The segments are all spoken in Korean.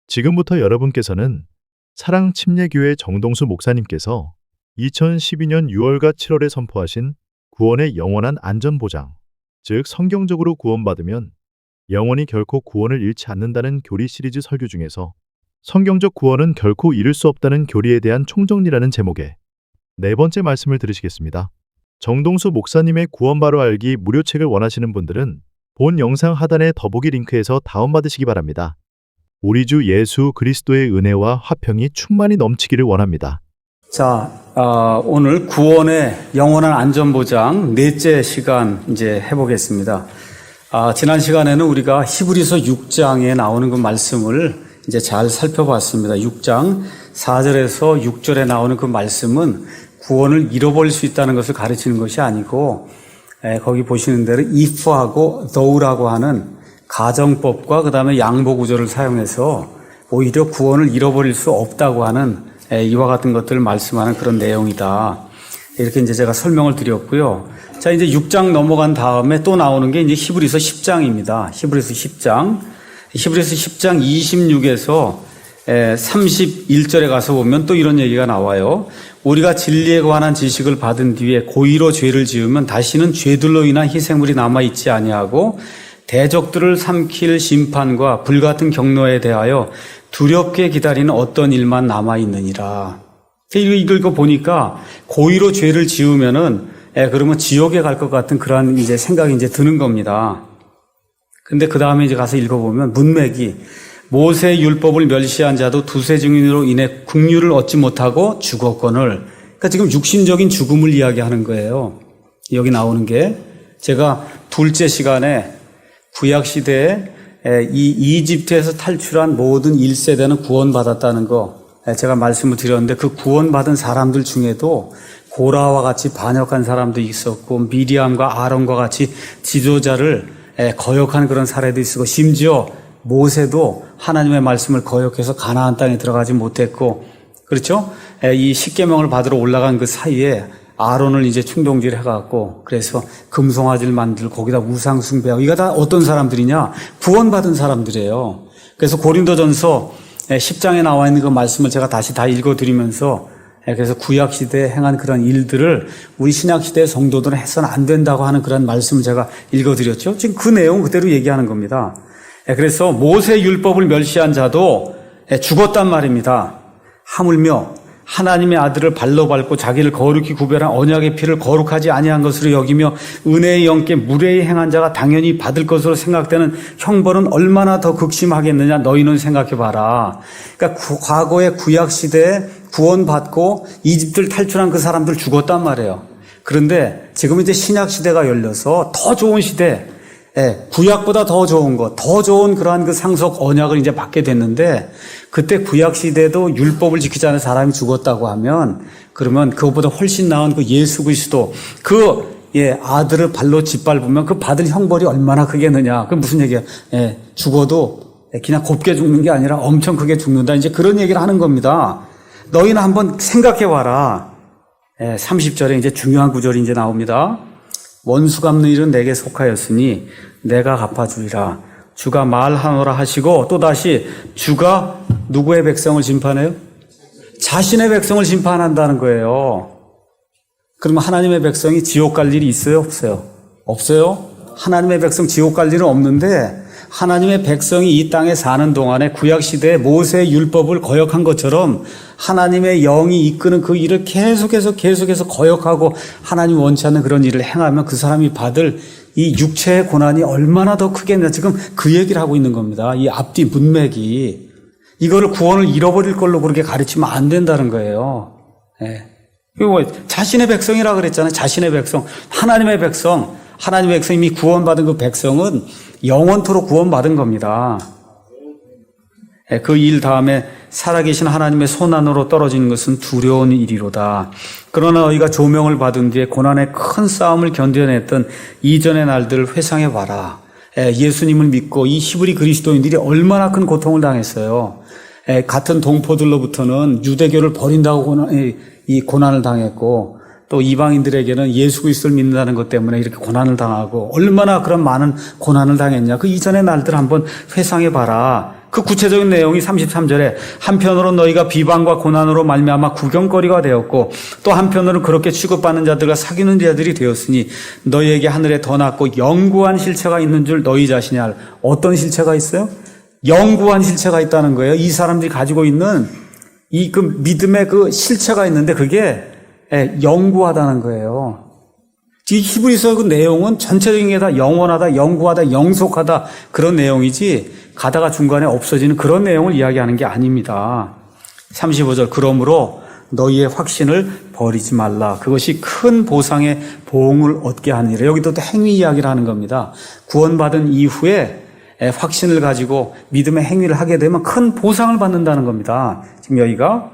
지금부터 여러분께서는 사랑침례교회 정동수 목사님께서 2012년 6월과 7월에 선포하신 구원의 영원한 안전보장, 즉 성경적으로 구원받으면 영원히 결코 구원을 잃지 않는다는 교리 시리즈 설교 중에서 성경적 구원은 결코 잃을 수 없다는 교리에 대한 총정리라는 제목의 네 번째 말씀을 들으시겠습니다. 정동수 목사님의 구원 바로 알기 무료책을 원하시는 분들은 본 영상 하단의 더보기 링크에서 다운받으시기 바랍니다. 우리 주 예수 그리스도의 은혜와 화평이 충만히 넘치기를 원합니다. 자, 오늘 구원의 영원한 안전보장 넷째 시간 이제 해보겠습니다. 지난 시간에는 우리가 히브리서 6장에 나오는 그 말씀을 이제 잘 살펴봤습니다. 6장 4절에서 6절에 나오는 그 말씀은 구원을 잃어버릴 수 있다는 것을 가르치는 것이 아니고, 거기 보시는 대로 if하고 though라고 하는 가정법과 그 다음에 양보 구조를 사용해서 오히려 구원을 잃어버릴 수 없다고 하는 이와 같은 것들을 말씀하는 그런 내용이다. 이렇게 이제 제가 설명을 드렸고요. 자, 이제 6장 넘어간 다음에 또 나오는 게 이제 히브리서 10장입니다. 히브리서 10장 26에서 31절에 가서 보면 또 이런 얘기가 나와요. 우리가 진리에 관한 지식을 받은 뒤에 고의로 죄를 지으면 다시는 죄들로 인한 희생물이 남아있지 아니하고 대적들을 삼킬 심판과 불같은 경로에 대하여 두렵게 기다리는 어떤 일만 남아있느니라. 이거 보니까 고의로 죄를 지으면은 그러면 지옥에 갈 것 같은 그러한 이제 생각이 이제 드는 겁니다. 근데 그 다음에 이제 가서 읽어보면 문맥이 모세의 율법을 멸시한 자도 두세 증인으로 인해 긍휼을 얻지 못하고 죽었거늘. 그러니까 지금 육신적인 죽음을 이야기하는 거예요. 여기 나오는 게 제가 둘째 시간에 구약 시대에 이 이집트에서 탈출한 모든 1세대는 구원받았다는 거 제가 말씀을 드렸는데, 그 구원받은 사람들 중에도 고라와 같이 반역한 사람도 있었고 미리암과 아론과 같이 지도자를 거역한 그런 사례도 있었고, 심지어 모세도 하나님의 말씀을 거역해서 가나안 땅에 들어가지 못했고, 그렇죠? 이 십계명을 받으러 올라간 그 사이에 아론을 이제 충동질 해갖고, 그래서 금송아지를 만들고 거기다 우상 숭배하고, 이거 다 어떤 사람들이냐? 구원받은 사람들이에요. 그래서 고린도전서 10장에 나와 있는 그 말씀을 제가 다시 다 읽어드리면서, 그래서 구약 시대에 행한 그런 일들을 우리 신약 시대의 성도들은 해서는 안 된다고 하는 그런 말씀을 제가 읽어드렸죠. 지금 그 내용 그대로 얘기하는 겁니다. 그래서 모세 율법을 멸시한 자도 죽었단 말입니다. 하물며 하나님의 아들을 발로 밟고 자기를 거룩히 구별한 언약의 피를 거룩하지 아니한 것으로 여기며 은혜의 영께 무례히 행한 자가 당연히 받을 것으로 생각되는 형벌은 얼마나 더 극심하겠느냐, 너희는 생각해봐라. 그러니까 과거의 구약시대에 구원받고 이집트를 탈출한 그 사람들 죽었단 말이에요. 그런데 지금 이제 신약시대가 열려서 더 좋은 시대, 구약보다 더 좋은 것, 더 좋은 그러한 그 상속 언약을 이제 받게 됐는데, 그때 구약 시대도 율법을 지키지 않은 사람이 죽었다고 하면, 그러면 그것보다 훨씬 나은 그 예수 그리스도 아들을 발로 짓밟으면 그 받을 형벌이 얼마나 크겠느냐. 그 무슨 얘기야? 죽어도 그냥 곱게 죽는 게 아니라 엄청 크게 죽는다. 이제 그런 얘기를 하는 겁니다. 너희는 한번 생각해 봐라. 30절에 이제 중요한 구절이 이제 나옵니다. 원수 갚는 일은 내게 속하였으니 내가 갚아주리라. 주가 말하노라 하시고, 또다시 주가 누구의 백성을 심판해요? 자신의 백성을 심판한다는 거예요. 그러면 하나님의 백성이 지옥 갈 일이 있어요? 없어요? 없어요? 하나님의 백성 지옥 갈 일은 없는데, 하나님의 백성이 이 땅에 사는 동안에 구약시대에 모세의 율법을 거역한 것처럼 하나님의 영이 이끄는 그 일을 계속해서 거역하고 하나님 원치 않는 그런 일을 행하면 그 사람이 받을 이 육체의 고난이 얼마나 더 크겠냐. 지금 그 얘기를 하고 있는 겁니다. 이 앞뒤 문맥이. 이거를 구원을 잃어버릴 걸로 그렇게 가르치면 안 된다는 거예요. 그리고 자신의 백성이라 그랬잖아요. 자신의 백성. 하나님의 백성. 하나님의 백성, 이미 구원받은 그 백성은 영원토록 구원받은 겁니다. 그 일 다음에 살아계신 하나님의 손안으로 떨어지는 것은 두려운 일이로다. 그러나 너희가 조명을 받은 뒤에 고난의 큰 싸움을 견뎌냈던 이전의 날들을 회상해 봐라. 예수님을 믿고 이 히브리 그리스도인들이 얼마나 큰 고통을 당했어요. 같은 동포들로부터는 유대교를 버린다고 이 고난을 당했고, 또 이방인들에게는 예수 그리스도를 믿는다는 것 때문에 이렇게 고난을 당하고, 얼마나 그런 많은 고난을 당했냐. 그 이전의 날들 한번 회상해 봐라. 그 구체적인 내용이 33절에 한편으로 너희가 비방과 고난으로 말미암아 구경거리가 되었고, 또 한편으로는 그렇게 취급받는 자들과 사귀는 자들이 되었으니 너희에게 하늘에 더 낫고 영구한 실체가 있는 줄 너희 자신이 알. 어떤 실체가 있어요? 영구한 실체가 있다는 거예요. 이 사람들이 가지고 있는 이 그 믿음의 그 실체가 있는데 그게 영구하다는 거예요. 이 히브리서 그 내용은 전체적인 게 다 영원하다, 영구하다, 영속하다 그런 내용이지 가다가 중간에 없어지는 그런 내용을 이야기하는 게 아닙니다. 35절 그러므로 너희의 확신을 버리지 말라. 그것이 큰 보상의 보응을 얻게 하니라. 여기도 또 행위 이야기를 하는 겁니다. 구원받은 이후에 확신을 가지고 믿음의 행위를 하게 되면 큰 보상을 받는다는 겁니다. 지금 여기가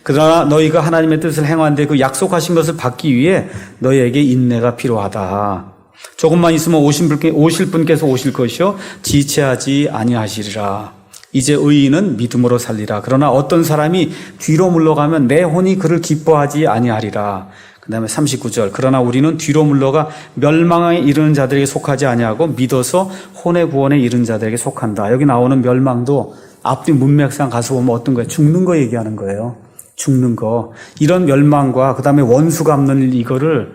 그러나 너희가 하나님의 뜻을 행하는데 그 약속하신 것을 받기 위해 너희에게 인내가 필요하다. 조금만 있으면 오실 분께서 오실 것이요 지체하지 아니하시리라. 이제 의인은 믿음으로 살리라. 그러나 어떤 사람이 뒤로 물러가면 내 혼이 그를 기뻐하지 아니하리라. 그 다음에 39절 그러나 우리는 뒤로 물러가 멸망에 이르는 자들에게 속하지 아니하고 믿어서 혼의 구원에 이르는 자들에게 속한다. 여기 나오는 멸망도 앞뒤 문맥상 가서 보면 어떤 거예요? 죽는 거 얘기하는 거예요. 죽는 거. 이런 멸망과 그 다음에 원수 갚는 이거를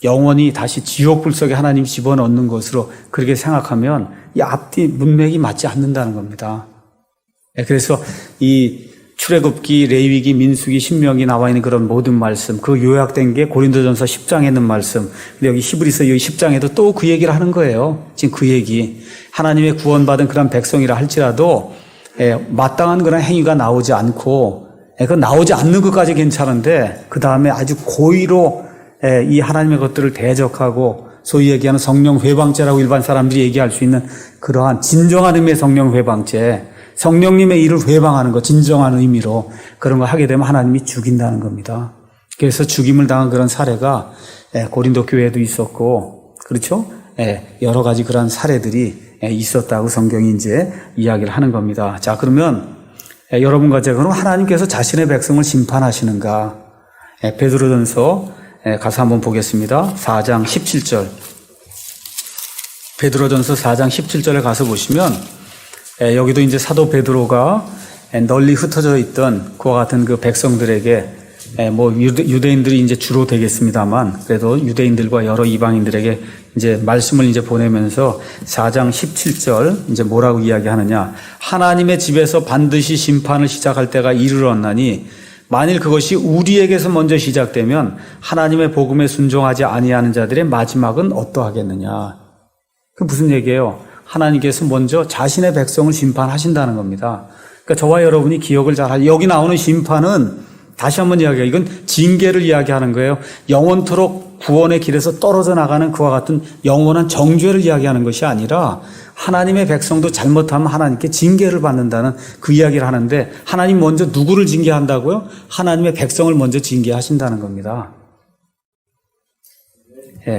영원히 다시 지옥 불속에 하나님 집어넣는 것으로 그렇게 생각하면 이 앞뒤 문맥이 맞지 않는다는 겁니다. 그래서 이 출애굽기, 레위기, 민수기, 신명기 나와 있는 그런 모든 말씀, 그 요약된 게 고린도전서 10장에 있는 말씀. 근데 여기 히브리서 여기 10장에도 또 그 얘기를 하는 거예요. 지금 그 얘기. 하나님의 구원받은 그런 백성이라 할지라도 마땅한 그런 행위가 나오지 않고, 그 나오지 않는 것까지 괜찮은데, 그 다음에 아주 고의로 이 하나님의 것들을 대적하고, 소위 얘기하는 성령 회방죄라고 일반 사람들이 얘기할 수 있는 그러한 진정한 의미의 성령 회방죄, 성령님의 일을 회방하는 것, 진정한 의미로 그런 거 하게 되면 하나님이 죽인다는 겁니다. 그래서 죽임을 당한 그런 사례가 고린도 교회에도 있었고, 그렇죠? 여러 가지 그런 사례들이 있었다고 성경이 이제 이야기를 하는 겁니다. 자, 그러면 여러분과 제가 그럼 하나님께서 자신의 백성을 심판하시는가? 베드로전서 가서 한번 보겠습니다. 4장 17절. 베드로전서 4장 17절에 가서 보시면 여기도 이제 사도 베드로가 널리 흩어져 있던 그와 같은 그 백성들에게 뭐 유대인들이 이제 주로 되겠습니다만 그래도 유대인들과 여러 이방인들에게 이제 말씀을 이제 보내면서 4장 17절 이제 뭐라고 이야기하느냐. 하나님의 집에서 반드시 심판을 시작할 때가 이르렀나니 만일 그것이 우리에게서 먼저 시작되면 하나님의 복음에 순종하지 아니하는 자들의 마지막은 어떠하겠느냐. 그 무슨 얘기예요? 하나님께서 먼저 자신의 백성을 심판하신다는 겁니다. 그러니까 저와 여러분이 기억을 잘 여기 나오는 심판은 다시 한번 이야기해요. 이건 징계를 이야기하는 거예요. 영원토록 구원의 길에서 떨어져 나가는 그와 같은 영원한 정죄를 이야기하는 것이 아니라 하나님의 백성도 잘못하면 하나님께 징계를 받는다는 그 이야기를 하는데 하나님 먼저 누구를 징계한다고요? 하나님의 백성을 먼저 징계하신다는 겁니다.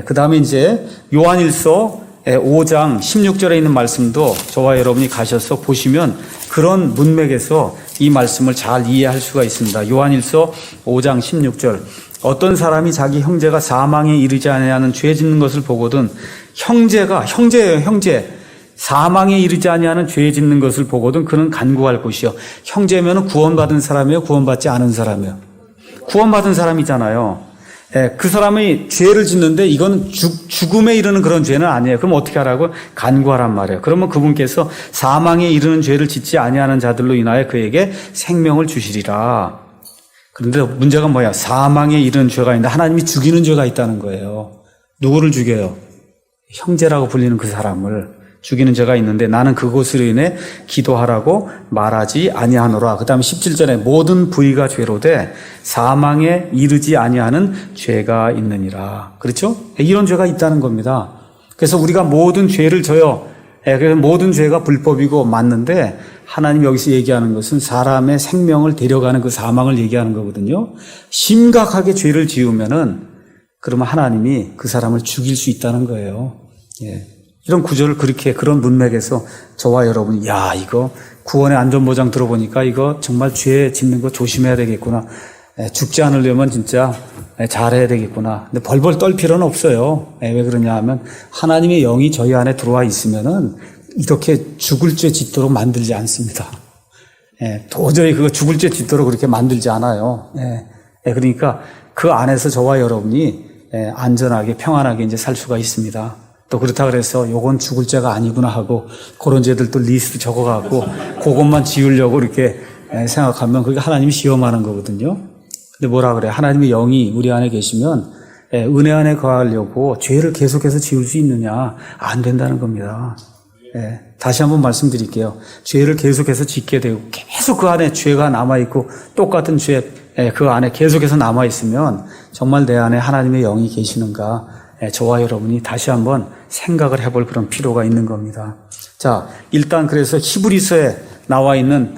그 다음에 이제 요한일서 5장 16절에 있는 말씀도 저와 여러분이 가셔서 보시면 그런 문맥에서 이 말씀을 잘 이해할 수가 있습니다. 요한일서 5장 16절. 어떤 사람이 자기 형제가 사망에 이르지 아니하는 죄 짓는 것을 보거든 형제예요, 형제. 사망에 이르지 아니하는 죄 짓는 것을 보거든 그는 간구할 것이요. 형제면은 구원받은 사람이에요, 구원받지 않은 사람이에요. 구원받은 사람이잖아요. 그 사람이 죄를 짓는데 이건 죽음에 이르는 그런 죄는 아니에요. 그럼 어떻게 하라고? 간구하란 말이에요. 그러면 그분께서 사망에 이르는 죄를 짓지 아니하는 자들로 인하여 그에게 생명을 주시리라. 그런데 문제가 뭐야? 사망에 이르는 죄가 있는데 하나님이 죽이는 죄가 있다는 거예요. 누구를 죽여요? 형제라고 불리는 그 사람을 죽이는 죄가 있는데 나는 그것으로 인해 기도하라고 말하지 아니하노라. 그 다음에 17절에 모든 부위가 죄로 돼 사망에 이르지 아니하는 죄가 있느니라. 그렇죠? 이런 죄가 있다는 겁니다. 그래서 우리가 모든 죄를 져요. 그래서 모든 죄가 불법이고 맞는데 하나님 여기서 얘기하는 것은 사람의 생명을 데려가는 그 사망을 얘기하는 거거든요. 심각하게 죄를 지으면은 그러면 하나님이 그 사람을 죽일 수 있다는 거예요. 이런 구절을 그렇게 그런 문맥에서 저와 여러분이 야 이거 구원의 안전보장 들어보니까 이거 정말 죄 짓는 거 조심해야 되겠구나. 죽지 않으려면 진짜 잘해야 되겠구나. 근데 벌벌 떨 필요는 없어요. 왜 그러냐 하면 하나님의 영이 저희 안에 들어와 있으면은 이렇게 죽을 죄 짓도록 만들지 않습니다. 도저히 그거 죽을 죄 짓도록 그렇게 만들지 않아요. 그러니까 그 안에서 저와 여러분이 안전하게 평안하게 이제 살 수가 있습니다. 또 그렇다 그래서 요건 죽을 죄가 아니구나 하고 그런 죄들도 리스트 적어갖고 그것만 지우려고 이렇게 생각하면 그게 하나님이 시험하는 거거든요. 근데 뭐라 그래? 하나님의 영이 우리 안에 계시면 은혜 안에 거하려고 죄를 계속해서 지울 수 있느냐? 안 된다는 겁니다. 다시 한번 말씀드릴게요. 죄를 계속해서 짓게 되고 계속 그 안에 죄가 남아있고 똑같은 죄 그 안에 계속해서 남아있으면 정말 내 안에 하나님의 영이 계시는가 저와 여러분이 다시 한번 생각을 해볼 그런 필요가 있는 겁니다. 자, 일단 그래서 히브리서에 나와 있는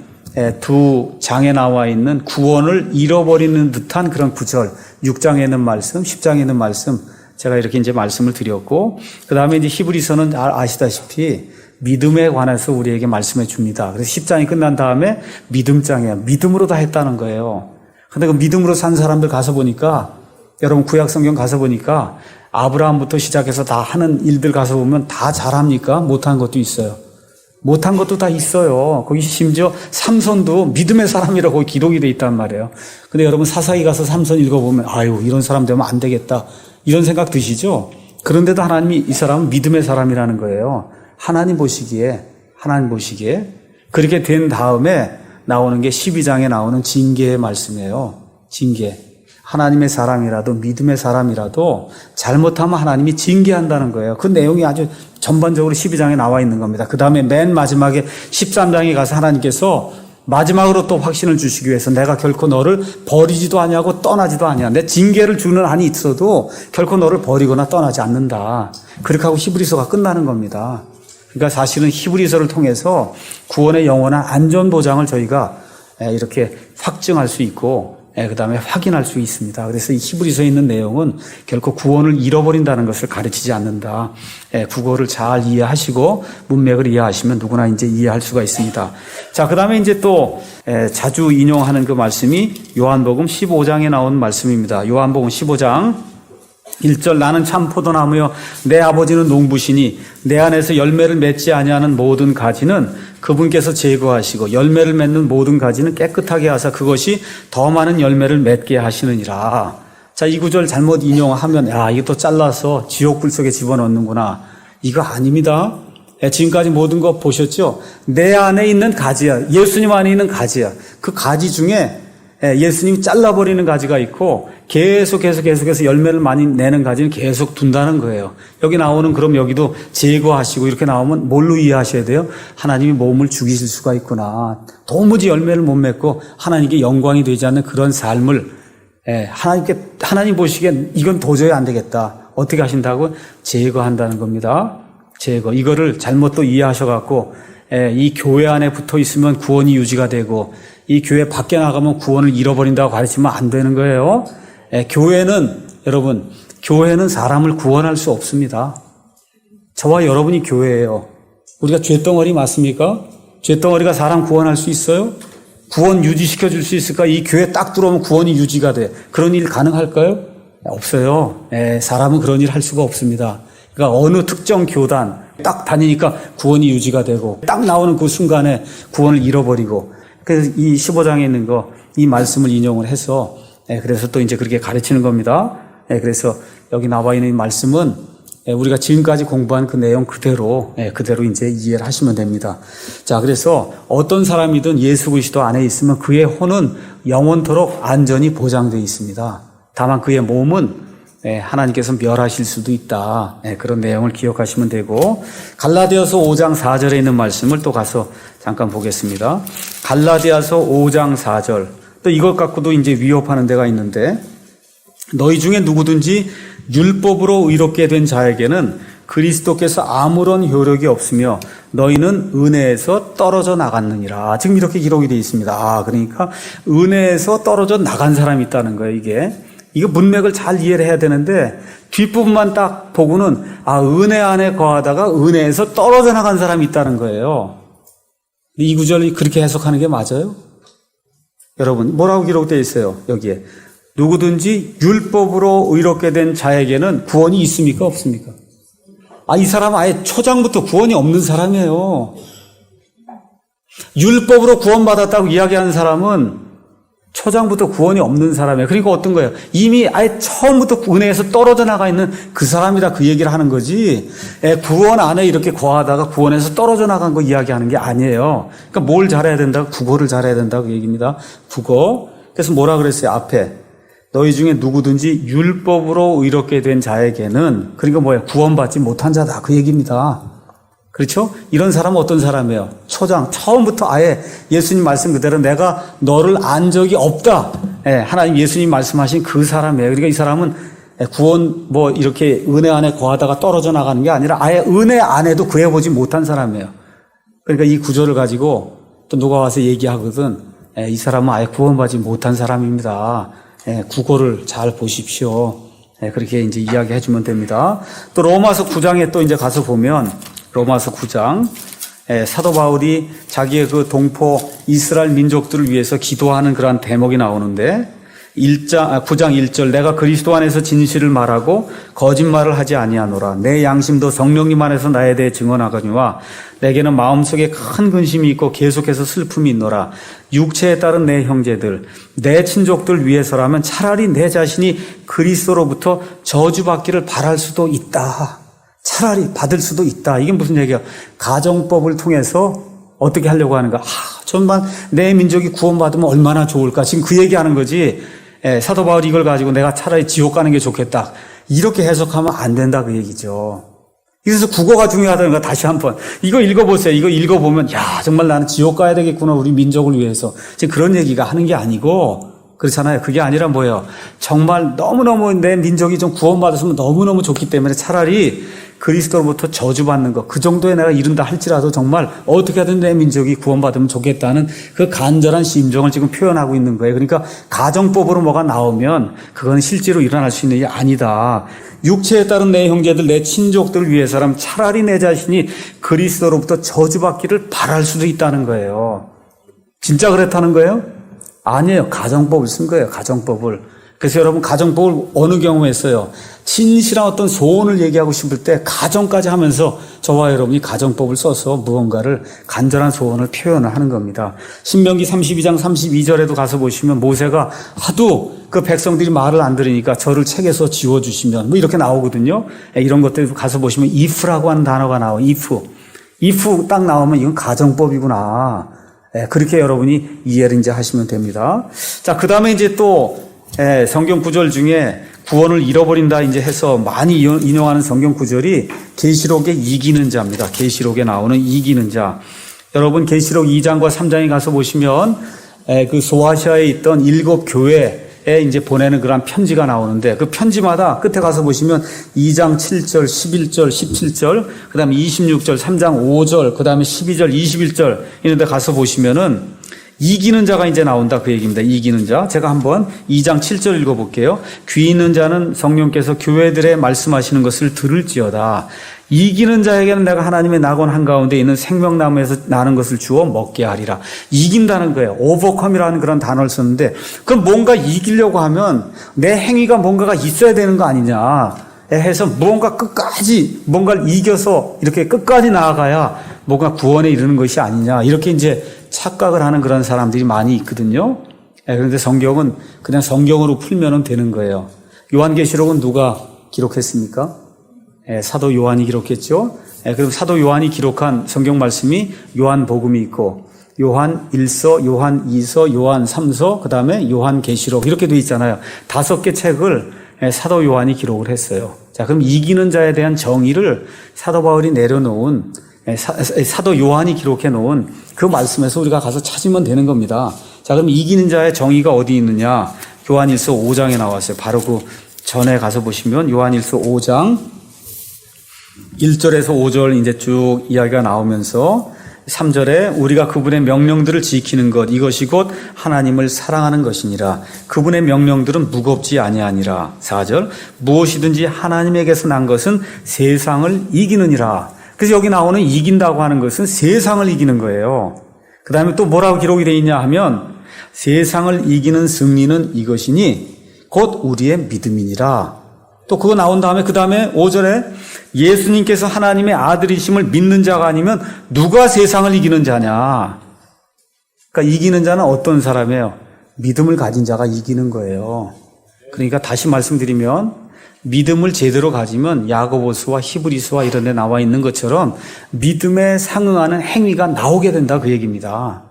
두 장에 나와 있는 구원을 잃어버리는 듯한 그런 구절, 6장에 있는 말씀, 10장에 있는 말씀, 제가 이렇게 이제 말씀을 드렸고, 그 다음에 이제 히브리서는 아시다시피 믿음에 관해서 우리에게 말씀해 줍니다. 그래서 10장이 끝난 다음에 믿음장이에요. 믿음으로 다 했다는 거예요. 근데 그 믿음으로 산 사람들 가서 보니까, 여러분 구약 성경 가서 보니까 아브라함부터 시작해서 다 하는 일들 가서 보면 다 잘합니까? 못한 것도 있어요. 못한 것도 다 있어요. 거기 심지어 삼손도 믿음의 사람이라고 기록이 돼 있단 말이에요. 근데 여러분 사사기 가서 삼손 읽어보면 아유 이런 사람 되면 안 되겠다 이런 생각 드시죠? 그런데도 하나님이 이 사람은 믿음의 사람이라는 거예요. 하나님 보시기에 그렇게 된 다음에 나오는 게 12장에 나오는 징계의 말씀이에요. 징계. 하나님의 사람이라도 믿음의 사람이라도 잘못하면 하나님이 징계한다는 거예요. 그 내용이 아주 전반적으로 12장에 나와 있는 겁니다. 그 다음에 맨 마지막에 13장에 가서 하나님께서 마지막으로 또 확신을 주시기 위해서 내가 결코 너를 버리지도 아니하고 떠나지도 아니야. 내 징계를 주는 한이 있어도 결코 너를 버리거나 떠나지 않는다. 그렇게 하고 히브리서가 끝나는 겁니다. 그러니까 사실은 히브리서를 통해서 구원의 영원한 안전보장을 저희가 이렇게 확증할 수 있고 그 다음에 확인할 수 있습니다. 그래서 이 히브리서에 있는 내용은 결코 구원을 잃어버린다는 것을 가르치지 않는다. 국어를 잘 이해하시고 문맥을 이해하시면 누구나 이제 이해할 수가 있습니다. 자, 그 다음에 이제 또 자주 인용하는 그 말씀이 요한복음 15장에 나온 말씀입니다. 요한복음 15장 1절 나는 참 포도나무여 내 아버지는 농부시니 내 안에서 열매를 맺지 아니하는 모든 가지는 그분께서 제거하시고 열매를 맺는 모든 가지는 깨끗하게 하사 그것이 더 많은 열매를 맺게 하시느니라. 자, 이 구절 잘못 인용하면 야 이거 또 잘라서 지옥불 속에 집어넣는구나. 이거 아닙니다. 지금까지 모든 거 보셨죠? 내 안에 있는 가지야. 예수님 안에 있는 가지야. 그 가지 중에 예수님이 잘라버리는 가지가 있고 계속해서 열매를 많이 내는 가지는 계속 둔다는 거예요. 여기 나오는 그럼 여기도 제거하시고 이렇게 나오면 뭘로 이해하셔야 돼요? 하나님이 몸을 죽이실 수가 있구나. 도무지 열매를 못 맺고 하나님께 영광이 되지 않는 그런 삶을 하나님 보시기엔 이건 도저히 안 되겠다. 어떻게 하신다고? 제거한다는 겁니다. 제거. 이거를 잘못 또 이해하셔갖고 이 교회 안에 붙어 있으면 구원이 유지가 되고 이 교회 밖에 나가면 구원을 잃어버린다고 가르치면 안 되는 거예요. 교회는 사람을 구원할 수 없습니다. 저와 여러분이 교회예요. 우리가 죄덩어리 맞습니까? 죄덩어리가 사람 구원할 수 있어요? 구원 유지시켜 줄 수 있을까? 이 교회 딱 들어오면 구원이 유지가 돼. 그런 일 가능할까요? 없어요. 사람은 그런 일 할 수가 없습니다. 그러니까 어느 특정 교단 딱 다니니까 구원이 유지가 되고 딱 나오는 그 순간에 구원을 잃어버리고 그래서 이 15장에 있는 거, 이 말씀을 인용을 해서, 그래서 또 이제 그렇게 가르치는 겁니다. 그래서 여기 나와 있는 이 말씀은 우리가 지금까지 공부한 그 내용 그대로 이제 이해를 하시면 됩니다. 자, 그래서 어떤 사람이든 예수 그리스도 안에 있으면 그의 혼은 영원토록 안전이 보장되어 있습니다. 다만 그의 몸은 하나님께서 멸하실 수도 있다. 그런 내용을 기억하시면 되고 갈라디아서 5장 4절에 있는 말씀을 또 가서 잠깐 보겠습니다. 갈라디아서 5장 4절. 또 이것 갖고도 이제 위협하는 데가 있는데 너희 중에 누구든지 율법으로 의롭게 된 자에게는 그리스도께서 아무런 효력이 없으며 너희는 은혜에서 떨어져 나갔느니라. 지금 이렇게 기록이 되어 있습니다. 그러니까 은혜에서 떨어져 나간 사람이 있다는 거예요, 이게. 이거 문맥을 잘 이해를 해야 되는데 뒷부분만 딱 보고는 은혜 안에 거하다가 은혜에서 떨어져 나간 사람이 있다는 거예요. 이 구절이 그렇게 해석하는 게 맞아요? 여러분, 뭐라고 기록되어 있어요? 여기에. 누구든지 율법으로 의롭게 된 자에게는 구원이 있습니까? 없습니까? 이 사람은 아예 초장부터 구원이 없는 사람이에요. 율법으로 구원받았다고 이야기하는 사람은 초장부터 구원이 없는 사람이에요. 그러니까 어떤 거예요? 이미 아예 처음부터 은혜에서 떨어져 나가 있는 그 사람이다, 그 얘기를 하는 거지. 구원 안에 이렇게 거하다가 구원에서 떨어져 나간 거 이야기하는 게 아니에요. 그러니까 뭘 잘해야 된다고? 국어를 잘해야 된다고 얘기입니다. 국어. 그래서 뭐라 그랬어요? 앞에. 너희 중에 누구든지 율법으로 의롭게 된 자에게는, 그러니까 뭐예요? 구원받지 못한 자다, 그 얘기입니다. 그렇죠? 이런 사람은 어떤 사람이에요? 초장, 처음부터 아예 예수님 말씀 그대로 내가 너를 안 적이 없다. 하나님 예수님 말씀하신 그 사람이에요. 그러니까 이 사람은 구원 이렇게 은혜 안에 거하다가 떨어져 나가는 게 아니라 아예 은혜 안에도 구해보지 못한 사람이에요. 그러니까 이 구절을 가지고 또 누가 와서 얘기하거든. 이 사람은 아예 구원받지 못한 사람입니다. 국어를 잘 보십시오. 그렇게 이제 이야기해 주면 됩니다. 또 로마서 9장에 또 이제 가서 보면 로마서 9장 사도 바울이 자기의 그 동포 이스라엘 민족들을 위해서 기도하는 그러한 대목이 나오는데 9장 1절 내가 그리스도 안에서 진실을 말하고 거짓말을 하지 아니하노라 내 양심도 성령님 안에서 나에 대해 증언하거니와 내게는 마음속에 큰 근심이 있고 계속해서 슬픔이 있노라 육체에 따른 내 형제들 내 친족들 위해서라면 차라리 내 자신이 그리스도로부터 저주받기를 바랄 수도 있다. 차라리 받을 수도 있다. 이게 무슨 얘기야? 가정법을 통해서 어떻게 하려고 하는가? 정말 내 민족이 구원받으면 얼마나 좋을까? 지금 그 얘기하는 거지. 사도 바울이 이걸 가지고 내가 차라리 지옥 가는 게 좋겠다. 이렇게 해석하면 안 된다 그 얘기죠. 그래서 국어가 중요하다는 거 다시 한번 이거 읽어보세요. 이거 읽어보면 정말 나는 지옥 가야 되겠구나 우리 민족을 위해서. 지금 그런 얘기가 하는 게 아니고 그렇잖아요. 그게 아니라 뭐예요? 정말 너무너무 내 민족이 좀 구원받았으면 너무너무 좋기 때문에 차라리 그리스도로부터 저주받는 것, 그 정도에 내가 이른다 할지라도 정말 어떻게 하든 내 민족이 구원받으면 좋겠다는 그 간절한 심정을 지금 표현하고 있는 거예요. 그러니까 가정법으로 뭐가 나오면 그건 실제로 일어날 수 있는 일이 아니다. 육체에 따른 내 형제들, 내 친족들을 위해서라면 차라리 내 자신이 그리스도로부터 저주받기를 바랄 수도 있다는 거예요. 진짜 그렇다는 거예요? 아니에요. 가정법을 쓴 거예요. 가정법을. 그래서 여러분 가정법을 어느 경우에 써요? 진실한 어떤 소원을 얘기하고 싶을 때 가정까지 하면서 저와 여러분이 가정법을 써서 무언가를 간절한 소원을 표현을 하는 겁니다. 신명기 32장 32절에도 가서 보시면 모세가 하도 그 백성들이 말을 안 들으니까 저를 책에서 지워주시면 이렇게 나오거든요. 이런 것들 가서 보시면 if라고 하는 단어가 나와요. if 딱 나오면 이건 가정법이구나. 그렇게 여러분이 이해를 이제 하시면 됩니다. 자, 그 다음에 이제 또 성경 구절 중에 구원을 잃어버린다 이제 해서 많이 인용하는 성경 구절이 계시록의 이기는 자입니다. 계시록에 나오는 이기는 자. 여러분 계시록 2장과 3장에 가서 보시면 그 소아시아에 있던 7 교회에 이제 보내는 그런 편지가 나오는데 그 편지마다 끝에 가서 보시면 2장 7절, 11절, 17절, 그 다음에 26절, 3장 5절, 그 다음에 12절, 21절 이런 데 가서 보시면은 이기는 자가 이제 나온다 그 얘기입니다. 이기는 자. 제가 한번 2장 7절 읽어볼게요. 귀 있는 자는 성령께서 교회들에 말씀하시는 것을 들을지어다. 이기는 자에게는 내가 하나님의 낙원 한가운데 있는 생명나무에서 나는 것을 주어 먹게 하리라. 이긴다는 거예요. 오버컴이라는 그런 단어를 썼는데 그럼 뭔가 이기려고 하면 내 행위가 뭔가가 있어야 되는 거 아니냐 해서 뭔가 끝까지 뭔가를 이겨서 이렇게 끝까지 나아가야 뭔가 구원에 이르는 것이 아니냐 이렇게 이제 착각을 하는 그런 사람들이 많이 있거든요. 그런데 성경은 그냥 성경으로 풀면 되는 거예요. 요한계시록은 누가 기록했습니까? 사도 요한이 기록했죠. 그럼 사도 요한이 기록한 성경 말씀이 요한복음이 있고 요한 1서, 요한 2서, 요한 3서, 그 다음에 요한계시록 이렇게 돼 있잖아요. 5개 책을 사도 요한이 기록을 했어요. 자, 그럼 이기는 자에 대한 정의를 사도 바울이 내려놓은 사도 요한이 기록해 놓은 그 말씀에서 우리가 가서 찾으면 되는 겁니다. 자, 그럼 이기는 자의 정의가 어디 있느냐? 요한일서 5장에 나왔어요. 바로 그 전에 가서 보시면 요한일서 5장 1절에서 5절 이제 쭉 이야기가 나오면서 3절에 우리가 그분의 명령들을 지키는 것 이것이 곧 하나님을 사랑하는 것이니라. 그분의 명령들은 무겁지 아니하니라. 4절 무엇이든지 하나님에게서 난 것은 세상을 이기느니라. 그래서 여기 나오는 이긴다고 하는 것은 세상을 이기는 거예요. 그 다음에 또 뭐라고 기록이 되어 있냐 하면 세상을 이기는 승리는 이것이니 곧 우리의 믿음이니라. 또 그거 나온 다음에 그 다음에 5절에 예수님께서 하나님의 아들이심을 믿는 자가 아니면 누가 세상을 이기는 자냐. 그러니까 이기는 자는 어떤 사람이에요? 믿음을 가진 자가 이기는 거예요. 그러니까 다시 말씀드리면 믿음을 제대로 가지면 야고보서와 히브리서와 이런 데 나와 있는 것처럼 믿음에 상응하는 행위가 나오게 된다 그 얘기입니다.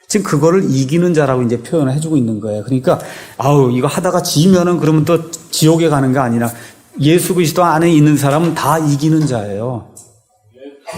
지금 그거를 이기는 자라고 이제 표현을 해주고 있는 거예요. 그러니까 이거 하다가 지면은 그러면 또 지옥에 가는 거 아니라 예수 그리스도 안에 있는 사람은 다 이기는 자예요.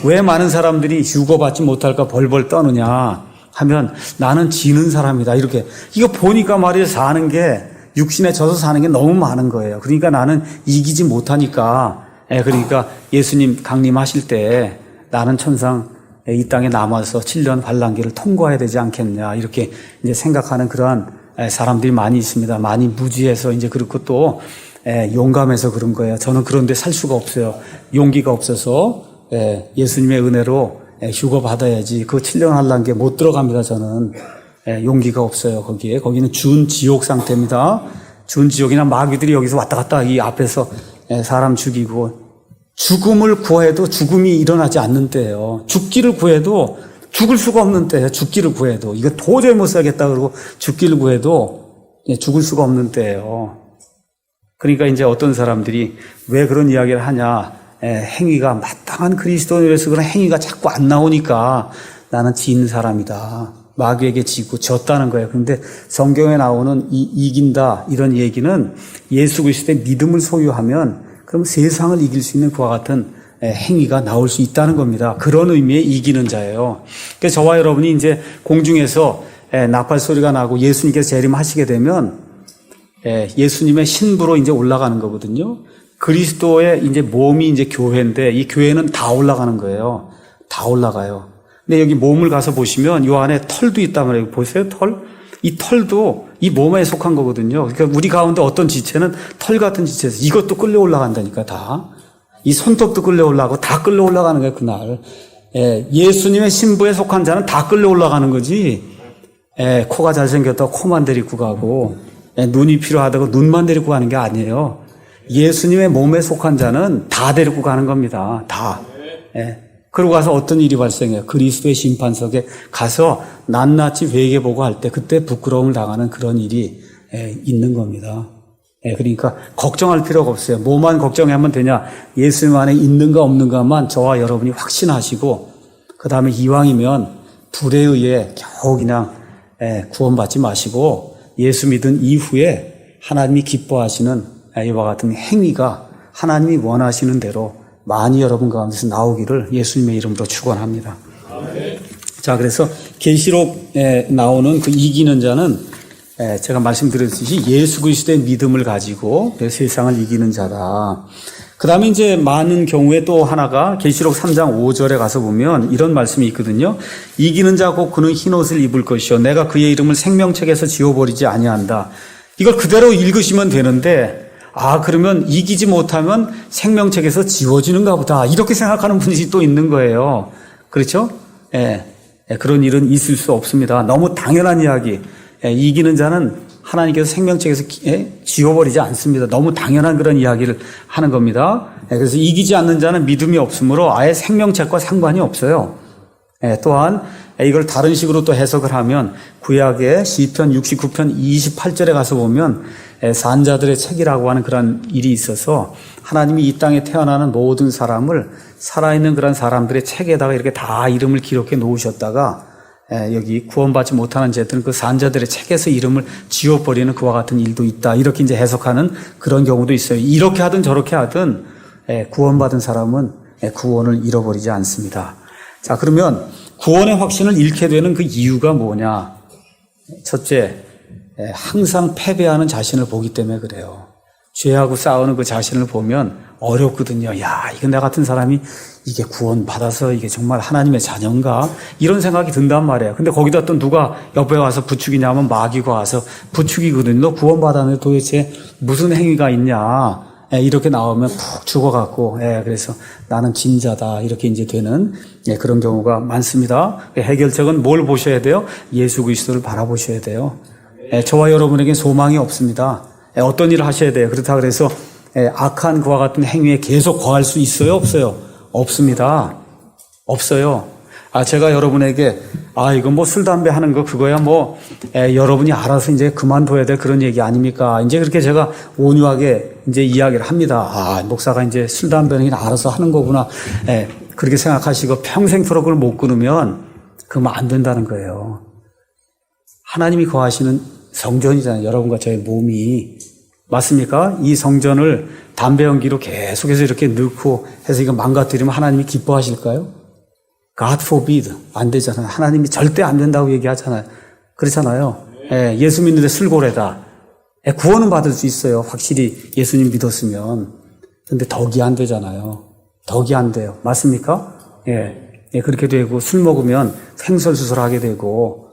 왜 많은 사람들이 휴거받지 못할까 벌벌 떠느냐 하면 나는 지는 사람이다 이렇게. 이거 보니까 말이에요. 사는 게 육신에 져서 사는 게 너무 많은 거예요. 그러니까 나는 이기지 못하니까 그러니까 예수님 강림하실 때 나는 천상 이 땅에 남아서 7년 환란기를 통과해야 되지 않겠냐 이렇게 이제 생각하는 그러한 사람들이 많이 있습니다. 많이 무지해서 이제 그렇고 또 용감해서 그런 거예요. 저는 그런데 살 수가 없어요. 용기가 없어서 예수님의 은혜로 휴거 받아야지 그 7년 환란기에 못 들어갑니다. 저는 용기가 없어요. 거기는 준 지옥 상태입니다. 준 지옥이나 마귀들이 여기서 왔다 갔다 이 앞에서 사람 죽이고 죽음을 구해도 죽음이 일어나지 않는 때예요. 죽기를 구해도 죽을 수가 없는 때예요. 죽기를 구해도 이거 도저히 못 살겠다 그러고 죽기를 구해도 죽을 수가 없는 때예요. 그러니까 이제 어떤 사람들이 왜 그런 이야기를 하냐? 행위가 마땅한 그리스도인으로서 그런 행위가 자꾸 안 나오니까 나는 진 사람이다. 마귀에게 지고 졌다는 거예요. 그런데 성경에 나오는 이긴다 이런 얘기는 예수 그리스도의 믿음을 소유하면 그럼 세상을 이길 수 있는 그와 같은 행위가 나올 수 있다는 겁니다. 그런 의미의 이기는 자예요. 그래서 저와 여러분이 이제 공중에서 나팔 소리가 나고 예수님께서 재림하시게 되면 예수님의 신부로 이제 올라가는 거거든요. 그리스도의 이제 몸이 이제 교회인데 이 교회는 다 올라가는 거예요. 다 올라가요. 근데 여기 몸을 가서 보시면 이 안에 털도 있단 말이에요. 보세요, 털. 이 털도 이 몸에 속한 거거든요. 그러니까 우리 가운데 어떤 지체는 털 같은 지체에서 이것도 끌려 올라간다니까 다. 이 손톱도 끌려 올라가고 다 끌려 올라가는 거예요, 그날. 예수님의 신부에 속한 자는 다 끌려 올라가는 거지. 코가 잘생겼다고 코만 데리고 가고 눈이 필요하다고 눈만 데리고 가는 게 아니에요. 예수님의 몸에 속한 자는 다 데리고 가는 겁니다. 다. 그러고 가서 어떤 일이 발생해요? 그리스도의 심판석에 가서 낱낱이 회개보고 할 때 그때 부끄러움을 당하는 그런 일이 있는 겁니다. 그러니까 걱정할 필요가 없어요. 뭐만 걱정하면 되냐? 예수님 안에 있는가 없는가만 저와 여러분이 확신하시고 그 다음에 이왕이면 불에 의해 겨우 그냥 구원받지 마시고 예수 믿은 이후에 하나님이 기뻐하시는 이와 같은 행위가 하나님이 원하시는 대로 많이 여러분 가운데서 나오기를 예수님의 이름으로 축원합니다. 자, 그래서 계시록에 나오는 그 이기는 자는 제가 말씀드렸듯이 예수 그리스도의 믿음을 가지고 세상을 이기는 자다. 그 다음에 이제 많은 경우에 또 하나가 계시록 3장 5절에 가서 보면 이런 말씀이 있거든요. 이기는 자 곧 그는 흰옷을 입을 것이요 내가 그의 이름을 생명책에서 지워버리지 아니한다. 이걸 그대로 읽으시면 되는데 그러면 이기지 못하면 생명책에서 지워지는가 보다. 이렇게 생각하는 분이 또 있는 거예요. 그렇죠? 그런 일은 있을 수 없습니다. 너무 당연한 이야기. 이기는 자는 하나님께서 생명책에서 지워버리지 않습니다. 너무 당연한 그런 이야기를 하는 겁니다. 그래서 이기지 않는 자는 믿음이 없으므로 아예 생명책과 상관이 없어요. 또한 이걸 다른 식으로 또 해석을 하면 구약의 시편 69편 28절에 가서 보면 산자들의 책이라고 하는 그런 일이 있어서 하나님이 이 땅에 태어나는 모든 사람을 살아있는 그런 사람들의 책에다가 이렇게 다 이름을 기록해 놓으셨다가 여기 구원받지 못하는 자들은 그 산자들의 책에서 이름을 지워버리는 그와 같은 일도 있다. 이렇게 이제 해석하는 그런 경우도 있어요. 이렇게 하든 저렇게 하든 구원받은 사람은 구원을 잃어버리지 않습니다. 자, 그러면 구원의 확신을 잃게 되는 그 이유가 뭐냐? 첫째, 항상 패배하는 자신을 보기 때문에 그래요. 죄하고 싸우는 그 자신을 보면 어렵거든요. 야, 이거 나 같은 사람이 이게 구원받아서 이게 정말 하나님의 자녀인가? 이런 생각이 든단 말이에요. 근데 거기다 또 누가 옆에 와서 부추기냐면 마귀가 와서 부추기거든요. 너 구원받았는데 도대체 무슨 행위가 있냐? 이렇게 나오면 푹 죽어갖고, 그래서 나는 진자다. 이렇게 이제 되는 그런 경우가 많습니다. 해결책은 뭘 보셔야 돼요? 예수 그리스도를 바라보셔야 돼요. 저와 여러분에게 소망이 없습니다. 어떤 일을 하셔야 돼요? 그렇다 그래서 악한 그와 같은 행위에 계속 거할 수 있어요? 없어요? 없습니다. 없어요. 제가 여러분에게 이거 뭐 술, 담배 하는 거 그거야 뭐 여러분이 알아서 이제 그만둬야 될 그런 얘기 아닙니까? 이제 그렇게 제가 온유하게 이제 이야기를 합니다. 목사가 이제 술, 담배는 그냥 알아서 하는 거구나. 그렇게 생각하시고 평생토록 그걸 못 끊으면 그러면 안 된다는 거예요. 하나님이 거하시는 성전이잖아요. 여러분과 저의 몸이. 맞습니까? 이 성전을 담배 연기로 계속해서 이렇게 넣고 해서 이거 망가뜨리면 하나님이 기뻐하실까요? God forbid. 안 되잖아요. 하나님이 절대 안 된다고 얘기하잖아요. 그렇잖아요. 예수 믿는데 술고래다. 구원은 받을 수 있어요. 확실히 예수님 믿었으면. 근데 덕이 안 되잖아요. 덕이 안 돼요. 맞습니까? 그렇게 되고 술 먹으면 횡설수설하게 되고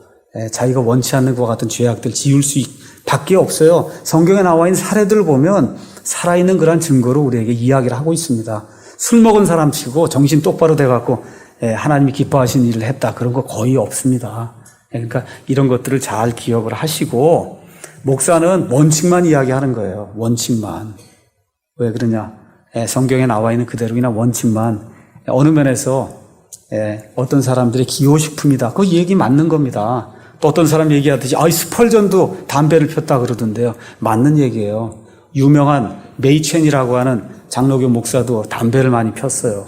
자기가 원치 않는 것과 같은 죄악들 지을 수 밖에 없어요. 성경에 나와 있는 사례들을 보면 살아있는 그런 증거로 우리에게 이야기를 하고 있습니다. 술 먹은 사람 치고 정신 똑바로 돼갖고 하나님이 기뻐하시는 일을 했다. 그런 거 거의 없습니다. 그러니까 이런 것들을 잘 기억을 하시고 목사는 원칙만 이야기하는 거예요. 원칙만. 왜 그러냐? 성경에 나와 있는 그대로 그냥 원칙만. 어느 면에서 어떤 사람들의 기호식품이다. 그 얘기 맞는 겁니다. 또 어떤 사람 얘기하듯이 스펄전도 담배를 폈다 그러던데요. 맞는 얘기예요. 유명한 메이첸이라고 하는 장로교 목사도 담배를 많이 폈어요.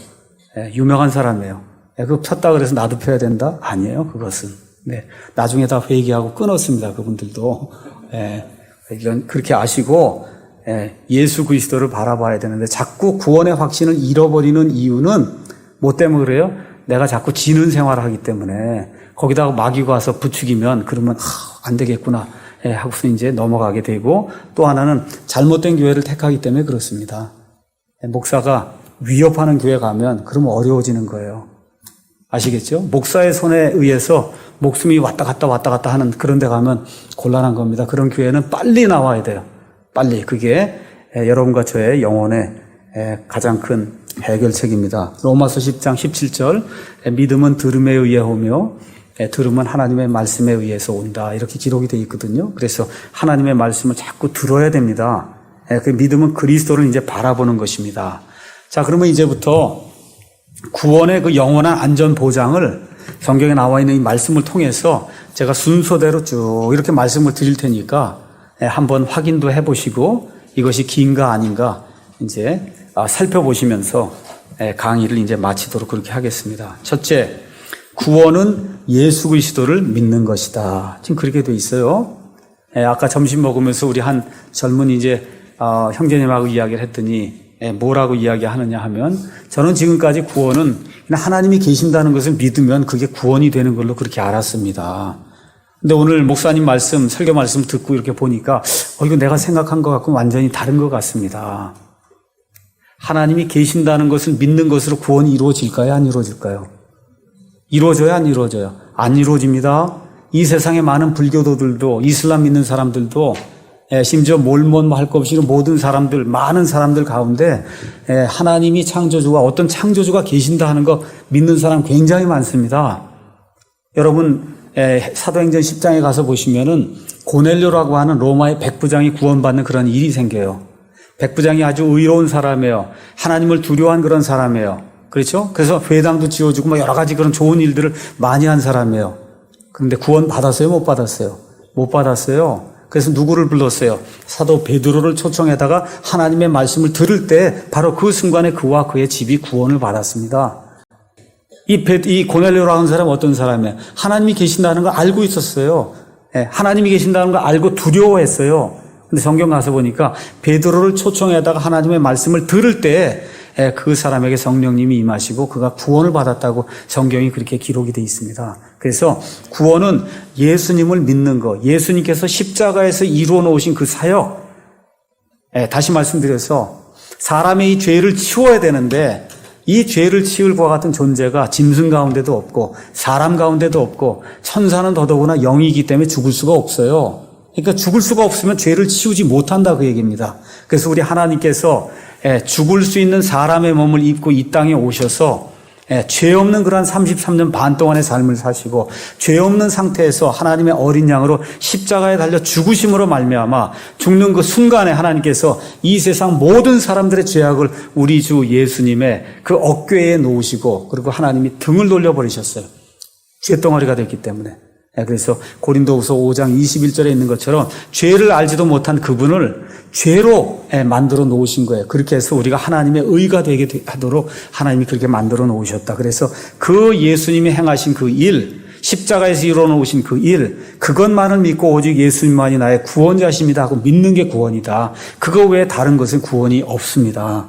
유명한 사람이에요. 그거 폈다 그래서 나도 펴야 된다? 아니에요, 그것은. 나중에 다 회개하고 끊었습니다, 그분들도. 이런, 그렇게 아시고, 예수 그리스도를 바라봐야 되는데 자꾸 구원의 확신을 잃어버리는 이유는 뭐 때문에 그래요? 내가 자꾸 지는 생활을 하기 때문에 거기다가 마귀가 와서 부추기면 그러면 안 되겠구나 하고서 이제 넘어가게 되고 또 하나는 잘못된 교회를 택하기 때문에 그렇습니다. 목사가 위협하는 교회 가면 그러면 어려워지는 거예요. 아시겠죠? 목사의 손에 의해서 목숨이 왔다 갔다 하는 그런 데 가면 곤란한 겁니다. 그런 교회는 빨리 나와야 돼요. 빨리. 그게 여러분과 저의 영혼의 가장 큰 해결책입니다. 로마서 10장 17절 믿음은 들음에 의해 오며 들음은 하나님의 말씀에 의해서 온다. 이렇게 기록이 되어 있거든요. 그래서 하나님의 말씀을 자꾸 들어야 됩니다. 그 믿음은 그리스도를 이제 바라보는 것입니다. 자, 그러면 이제부터 구원의 그 영원한 안전 보장을 성경에 나와 있는 이 말씀을 통해서 제가 순서대로 쭉 이렇게 말씀을 드릴 테니까 한번 확인도 해보시고 이것이 긴가 아닌가 이제 살펴보시면서 강의를 이제 마치도록 그렇게 하겠습니다. 첫째, 구원은 예수 그리스도를 믿는 것이다. 지금 그렇게 돼 있어요. 아까 점심 먹으면서 우리 한 젊은 이제 형제님하고 이야기를 했더니 뭐라고 이야기하느냐 하면 저는 지금까지 구원은 그냥 하나님이 계신다는 것을 믿으면 그게 구원이 되는 걸로 그렇게 알았습니다. 근데 오늘 목사님 말씀, 설교 말씀 듣고 이렇게 보니까 이거 내가 생각한 것 같고 완전히 다른 것 같습니다. 하나님이 계신다는 것을 믿는 것으로 구원이 이루어질까요? 안 이루어질까요? 이루어져요? 안 이루어져요? 안 이루어집니다. 이 세상의 많은 불교도들도 이슬람 믿는 사람들도 심지어 몰몬 할 것 없이 모든 사람들, 많은 사람들 가운데 하나님이 창조주가 어떤 창조주가 계신다 하는 거 믿는 사람 굉장히 많습니다. 여러분 사도행전 10장에 가서 보시면은 고넬료라고 하는 로마의 백부장이 구원받는 그런 일이 생겨요. 백부장이 아주 의로운 사람이에요. 하나님을 두려워한 그런 사람이에요. 그렇죠? 그래서 회당도 지어주고 여러 가지 그런 좋은 일들을 많이 한 사람이에요. 그런데 구원 받았어요? 못 받았어요? 못 받았어요. 그래서 누구를 불렀어요? 사도 베드로를 초청해다가 하나님의 말씀을 들을 때 바로 그 순간에 그와 그의 집이 구원을 받았습니다. 이 고넬료라는 사람은 어떤 사람이에요? 하나님이 계신다는 걸 알고 있었어요. 하나님이 계신다는 걸 알고 두려워했어요. 근데 성경 가서 보니까 베드로를 초청해다가 하나님의 말씀을 들을 때 그 사람에게 성령님이 임하시고 그가 구원을 받았다고 성경이 그렇게 기록이 되어 있습니다. 그래서 구원은 예수님을 믿는 것, 예수님께서 십자가에서 이루어 놓으신 그 사역, 다시 말씀드려서 사람의 이 죄를 치워야 되는데 이 죄를 치울 것과 같은 존재가 짐승 가운데도 없고 사람 가운데도 없고 천사는 더더구나 영이기 때문에 죽을 수가 없어요. 그러니까 죽을 수가 없으면 죄를 치우지 못한다 그 얘기입니다. 그래서 우리 하나님께서 죽을 수 있는 사람의 몸을 입고 이 땅에 오셔서 죄 없는 그러한 33년 반 동안의 삶을 사시고 죄 없는 상태에서 하나님의 어린 양으로 십자가에 달려 죽으심으로 말미암아 죽는 그 순간에 하나님께서 이 세상 모든 사람들의 죄악을 우리 주 예수님의 그 어깨에 놓으시고 그리고 하나님이 등을 돌려버리셨어요. 죄덩어리가 됐기 때문에. 그래서 고린도후서 5장 21절에 있는 것처럼 죄를 알지도 못한 그분을 죄로 만들어 놓으신 거예요. 그렇게 해서 우리가 하나님의 의가 되게 하도록 하나님이 그렇게 만들어 놓으셨다. 그래서 그 예수님이 행하신 그 일, 십자가에서 이루어 놓으신 그 일, 그것만을 믿고 오직 예수님만이 나의 구원자십니다 하고 믿는 게 구원이다. 그거 외에 다른 것은 구원이 없습니다.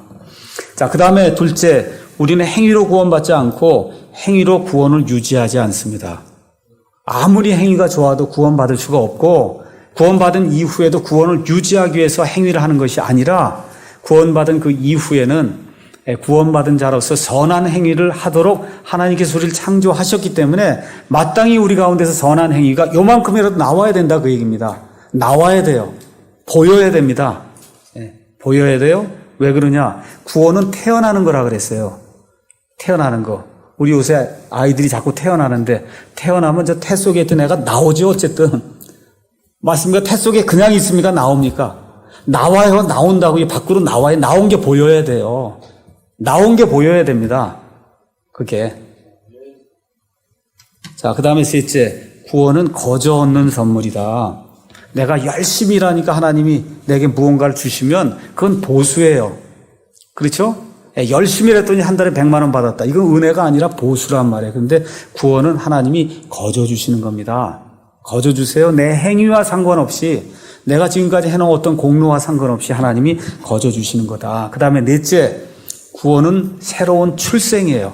자, 그 다음에 둘째, 우리는 행위로 구원받지 않고 행위로 구원을 유지하지 않습니다. 아무리 행위가 좋아도 구원받을 수가 없고 구원받은 이후에도 구원을 유지하기 위해서 행위를 하는 것이 아니라 구원받은 그 이후에는 구원받은 자로서 선한 행위를 하도록 하나님께서 우리를 창조하셨기 때문에 마땅히 우리 가운데서 선한 행위가 요만큼이라도 나와야 된다 그 얘기입니다. 나와야 돼요. 보여야 됩니다. 보여야 돼요. 왜 그러냐? 구원은 태어나는 거라 그랬어요. 태어나는 거. 우리 요새 아이들이 자꾸 태어나는데 태어나면 저 태 속에 있던 애가 나오죠 어쨌든. 맞습니까? 태 속에 그냥 있습니까? 나옵니까? 나와요. 나온다고. 밖으로 나와요. 나온 게 보여야 돼요. 나온 게 보여야 됩니다. 그게. 자, 그 다음에 셋째, 구원은 거저 얻는 선물이다. 내가 열심히 일하니까 하나님이 내게 무언가를 주시면 그건 보수예요. 그렇죠? 열심히 일했더니 한 달에 100만 원 받았다. 이건 은혜가 아니라 보수란 말이에요. 그런데 구원은 하나님이 거저 주시는 겁니다. 거저 주세요. 내 행위와 상관없이 내가 지금까지 해놓은 어떤 공로와 상관없이 하나님이 거저 주시는 거다. 그 다음에 넷째, 구원은 새로운 출생이에요.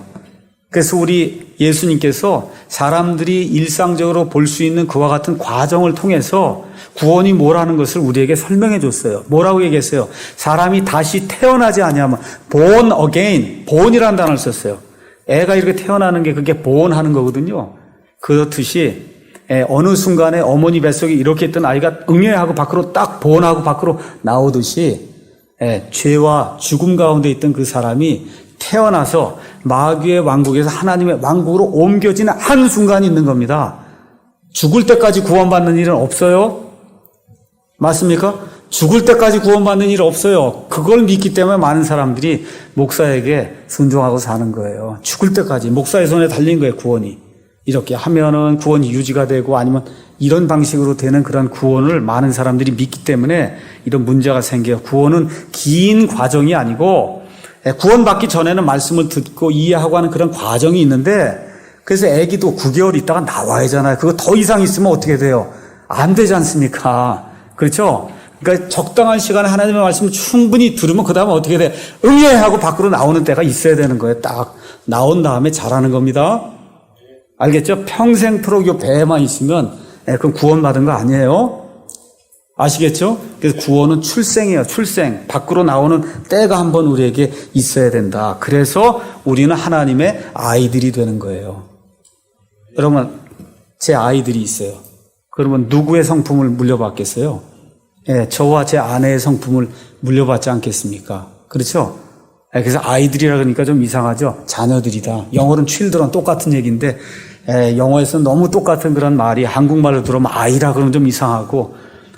그래서 우리 예수님께서 사람들이 일상적으로 볼 수 있는 그와 같은 과정을 통해서 구원이 뭐라는 것을 우리에게 설명해 줬어요. 뭐라고 얘기했어요? 사람이 다시 태어나지 아니하면 born again, born이라는 단어를 썼어요. 애가 이렇게 태어나는 게 그게 born 하는 거거든요. 그렇듯이 어느 순간에 어머니 뱃속에 이렇게 있던 아이가 응애하고 밖으로 딱 born하고 밖으로 나오듯이 죄와 죽음 가운데 있던 그 사람이 태어나서 마귀의 왕국에서 하나님의 왕국으로 옮겨지는 한순간이 있는 겁니다. 죽을 때까지 구원받는 일은 없어요. 맞습니까? 죽을 때까지 구원받는 일 없어요. 그걸 믿기 때문에 많은 사람들이 목사에게 순종하고 사는 거예요. 죽을 때까지 목사의 손에 달린 거예요. 구원이. 이렇게 하면은 구원이 유지가 되고 아니면 이런 방식으로 되는 그런 구원을 많은 사람들이 믿기 때문에 이런 문제가 생겨요. 구원은 긴 과정이 아니고 구원받기 전에는 말씀을 듣고 이해하고 하는 그런 과정이 있는데 그래서 애기도 9개월 있다가 나와야 하잖아요. 그거 더 이상 있으면 어떻게 돼요? 안 되지 않습니까? 그렇죠? 그러니까 적당한 시간에 하나님의 말씀을 충분히 들으면 그 다음에 어떻게 돼? 응애하고 밖으로 나오는 때가 있어야 되는 거예요. 딱 나온 다음에 잘하는 겁니다. 알겠죠? 평생 프로교 배에만 있으면 그럼 구원받은 거 아니에요? 아시겠죠? 그래서 구원은 출생이에요. 출생. 밖으로 나오는 때가 한번 우리에게 있어야 된다. 그래서 우리는 하나님의 아이들이 되는 거예요. 여러분, 제 아이들이 있어요. 그러면 누구의 성품을 물려받겠어요? 저와 제 아내의 성품을 물려받지 않겠습니까? 그렇죠? 그래서 아이들이라 그러니까 좀 이상하죠? 자녀들이다. 영어로는 children 똑같은 얘기인데 영어에서는 너무 똑같은 그런 말이 한국말로 들어오면 아이라 그러면 좀 이상하고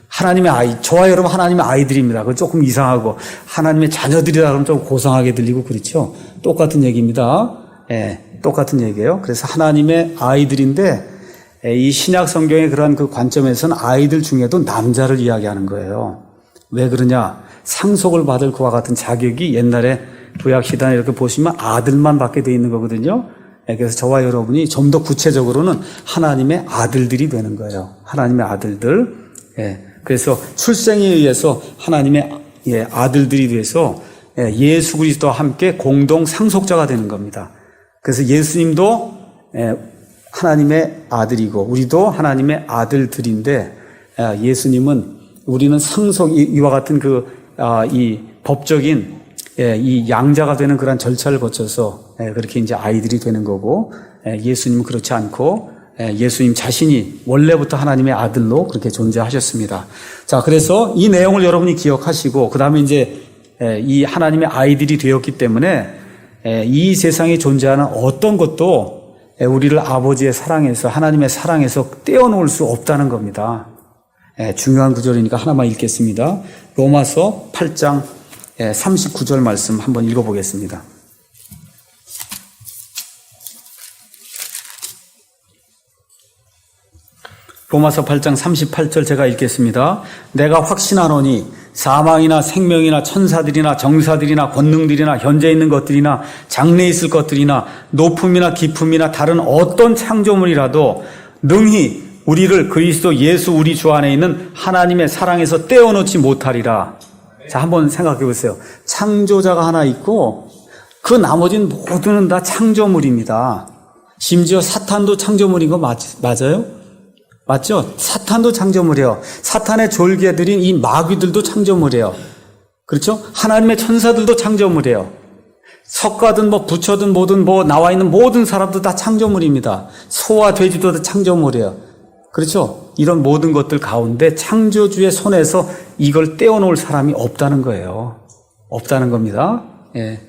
하나님의 아이, 저와 여러분 하나님의 아이들입니다. 그건 조금 이상하고 하나님의 자녀들이라 그러면 좀 고상하게 들리고 그렇죠? 똑같은 얘기입니다. 똑같은 얘기예요. 그래서 하나님의 아이들인데 이 신약 성경의 그런 그 관점에서는 아이들 중에도 남자를 이야기하는 거예요. 왜 그러냐? 상속을 받을 그와 같은 자격이 옛날에 구약 시단에 이렇게 보시면 아들만 받게 돼 있는 거거든요. 그래서 저와 여러분이 좀 더 구체적으로는 하나님의 아들들이 되는 거예요. 하나님의 아들들. 그래서 출생에 의해서 하나님의 아들들이 돼서 예수 그리스도와 함께 공동 상속자가 되는 겁니다. 그래서 예수님도 하나님의 아들이고 우리도 하나님의 아들들인데 예수님은 우리는 상속 이와 같은 그 이 법적인 이 양자가 되는 그런 절차를 거쳐서 그렇게 이제 아이들이 되는 거고, 예수님은 그렇지 않고 예수님 자신이 원래부터 하나님의 아들로 그렇게 존재하셨습니다. 자, 그래서 이 내용을 여러분이 기억하시고 그 다음에 이제 이 하나님의 아이들이 되었기 때문에 이 세상에 존재하는 어떤 것도 우리를 아버지의 사랑에서, 하나님의 사랑에서 떼어놓을 수 없다는 겁니다. 중요한 구절이니까 하나만 읽겠습니다. 로마서 8장 39절 말씀 한번 읽어보겠습니다. 로마서 8장 38절 제가 읽겠습니다. 내가 확신하노니 사망이나 생명이나 천사들이나 정사들이나 권능들이나 현재 있는 것들이나 장래 있을 것들이나 높음이나 깊음이나 다른 어떤 창조물이라도 능히 우리를 그리스도 예수 우리 주 안에 있는 하나님의 사랑에서 떼어놓지 못하리라. 자, 한번 생각해 보세요. 창조자가 하나 있고 그 나머지는 모두는 다 창조물입니다. 심지어 사탄도 창조물인 거 맞아요? 맞죠? 사탄도 창조물이에요. 사탄의 졸개들인 이 마귀들도 창조물이에요. 그렇죠? 하나님의 천사들도 창조물이에요. 석가든 부처든 뭐든 나와 있는 모든 사람도 다 창조물입니다. 소와 돼지도 다 창조물이에요. 그렇죠? 이런 모든 것들 가운데 창조주의 손에서 이걸 떼어놓을 사람이 없다는 거예요. 없다는 겁니다.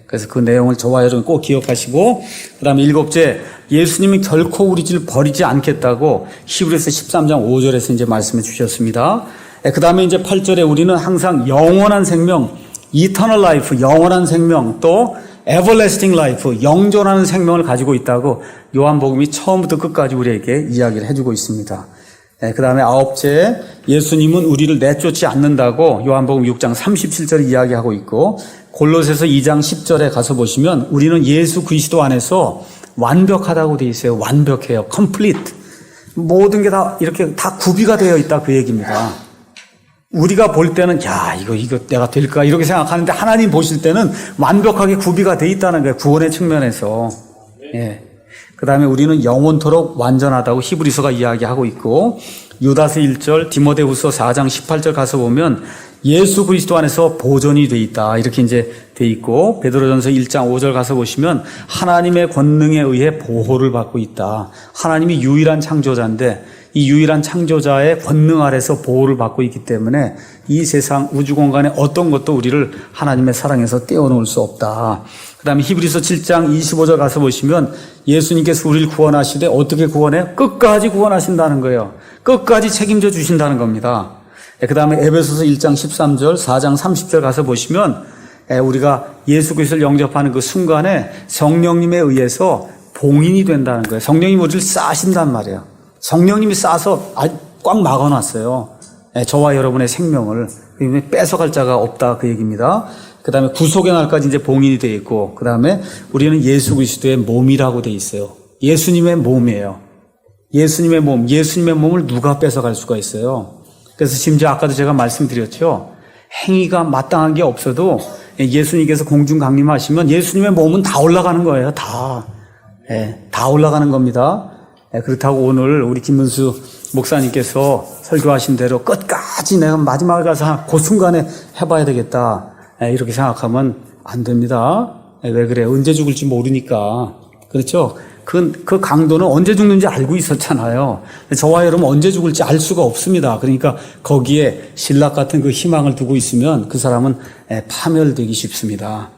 그래서 그 내용을 저와 여러분 꼭 기억하시고, 그 다음에 7째, 예수님이 결코 우리 를 버리지 않겠다고 히브리서 13장 5절에서 이제 말씀해 주셨습니다. 그 다음에 이제 8절에 우리는 항상 영원한 생명, eternal life, 영원한 생명, 또 everlasting life, 영존하는 생명을 가지고 있다고 요한복음이 처음부터 끝까지 우리에게 이야기를 해주고 있습니다. 그 다음에 9째, 예수님은 우리를 내쫓지 않는다고 요한복음 6장 37절에 이야기하고 있고, 골로새서 2장 10절에 가서 보시면 우리는 예수 그리스도 안에서 완벽하다고 돼 있어요. 완벽해요. complete. 모든 게 다 이렇게 다 구비가 되어 있다 그 얘기입니다. 우리가 볼 때는 이거 내가 될까 이렇게 생각하는데 하나님 보실 때는 완벽하게 구비가 되어 있다는 거예요. 구원의 측면에서. 그 다음에 우리는 영원토록 완전하다고 히브리서가 이야기하고 있고, 유다서 1절, 디모데후서 4장 18절 가서 보면 예수 그리스도 안에서 보존이 돼 있다 이렇게 이제 돼 있고, 베드로전서 1장 5절 가서 보시면 하나님의 권능에 의해 보호를 받고 있다. 하나님이 유일한 창조자인데 이 유일한 창조자의 권능 아래서 보호를 받고 있기 때문에 이 세상 우주 공간의 어떤 것도 우리를 하나님의 사랑에서 떼어놓을 수 없다. 그 다음에 히브리서 7장 25절 가서 보시면 예수님께서 우리를 구원하시되 어떻게 구원해요? 끝까지 구원하신다는 거예요. 끝까지 책임져 주신다는 겁니다. 그 다음에 에베소서 1장 13절, 4장 30절 가서 보시면 우리가 예수 그리스도를 영접하는 그 순간에 성령님에 의해서 봉인이 된다는 거예요. 성령님이 우리를 싸신단 말이에요. 성령님이 싸서 꽉 막아놨어요. 저와 여러분의 생명을. 뺏어갈 자가 없다 그 얘기입니다. 그 다음에 구속의 날까지 이제 봉인이 되어 있고, 그 다음에 우리는 예수 그리스도의 몸이라고 되어 있어요. 예수님의 몸이에요. 예수님의 몸, 예수님의 몸을 누가 뺏어갈 수가 있어요? 그래서 심지어 아까도 제가 말씀드렸죠. 행위가 마땅한 게 없어도 예수님께서 공중 강림하시면 예수님의 몸은 다 올라가는 거예요. 다 올라가는 겁니다. 그렇다고 오늘 우리 김문수 목사님께서 설교하신 대로 끝까지 내가 마지막에 가서 그 순간에 해봐야 되겠다 이렇게 생각하면 안 됩니다. 왜 그래? 언제 죽을지 모르니까. 그렇죠? 그 강도는 언제 죽는지 알고 있었잖아요. 저와 여러분 언제 죽을지 알 수가 없습니다. 그러니까 거기에 신락 같은 그 희망을 두고 있으면 그 사람은 파멸되기 쉽습니다.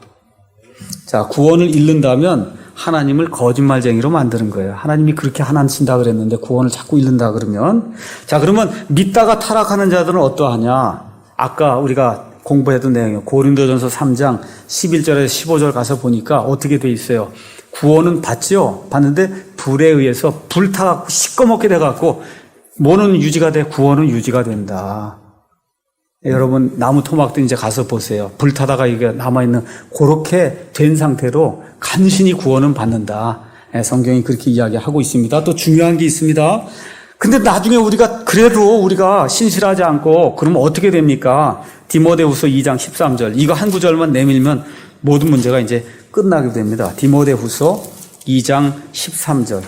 자, 구원을 잃는다면 하나님을 거짓말쟁이로 만드는 거예요. 하나님이 그렇게 하나신다 그랬는데 구원을 자꾸 잃는다 그러면. 자, 그러면 믿다가 타락하는 자들은 어떠하냐? 아까 우리가 공부했던 내용이에요. 고린도전서 3장 11절에서 15절 가서 보니까 어떻게 돼 있어요? 구원은 받지요. 받는데 불에 의해서 불타갖고 시꺼멓게 돼갖고 뭐는 유지가 돼? 구원은 유지가 된다. 여러분 나무 토막도 이제 가서 보세요. 불타다가 이게 남아있는 그렇게 된 상태로 간신히 구원은 받는다. 성경이 그렇게 이야기하고 있습니다. 또 중요한 게 있습니다. 근데 나중에 그래도 우리가 신실하지 않고 그러면 어떻게 됩니까? 디모데후서 2장 13절 이거 한 구절만 내밀면 모든 문제가 이제 끝나게 됩니다. 디모데후서 2장 13절.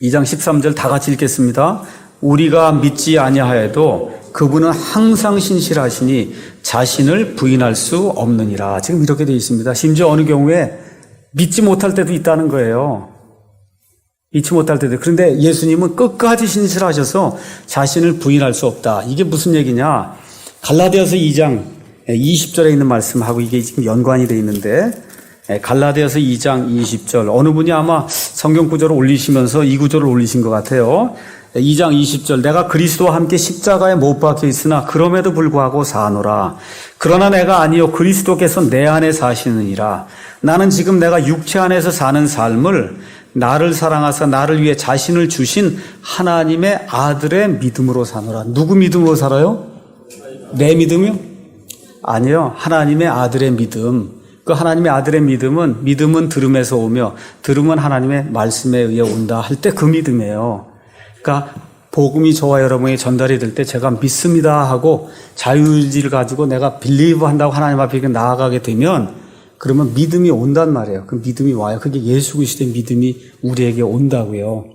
2장 13절 다 같이 읽겠습니다. 우리가 믿지 아니하여도 그분은 항상 신실하시니 자신을 부인할 수 없느니라. 지금 이렇게 되어 있습니다. 심지어 어느 경우에 믿지 못할 때도 있다는 거예요. 믿지 못할 때도. 그런데 예수님은 끝까지 신실하셔서 자신을 부인할 수 없다. 이게 무슨 얘기냐? 갈라디아서 2장 20절에 있는 말씀하고 이게 지금 연관이 되어 있는데, 갈라디아서 2장 20절, 어느 분이 아마 성경 구절을 올리시면서 이 구절을 올리신 것 같아요. 2장 20절, 내가 그리스도와 함께 십자가에 못 박혀 있으나 그럼에도 불구하고 사노라. 그러나 내가 아니요 그리스도께서 내 안에 사시느니라. 나는 지금 내가 육체 안에서 사는 삶을 나를 사랑하사 나를 위해 자신을 주신 하나님의 아들의 믿음으로 사노라. 누구 믿음으로 살아요? 내 믿음이요? 아니요. 하나님의 아들의 믿음. 그 하나님의 아들의 믿음은 들음에서 오며 들음은 하나님의 말씀에 의해 온다 할 때 그 믿음이에요. 그러니까 복음이 저와 여러분에게 전달이 될 때 제가 믿습니다 하고 자유의지를 가지고 내가 빌리브 한다고 하나님 앞에 나아가게 되면 그러면 믿음이 온단 말이에요. 그 믿음이 와요. 그게 예수 그리스도의 믿음이 우리에게 온다고요.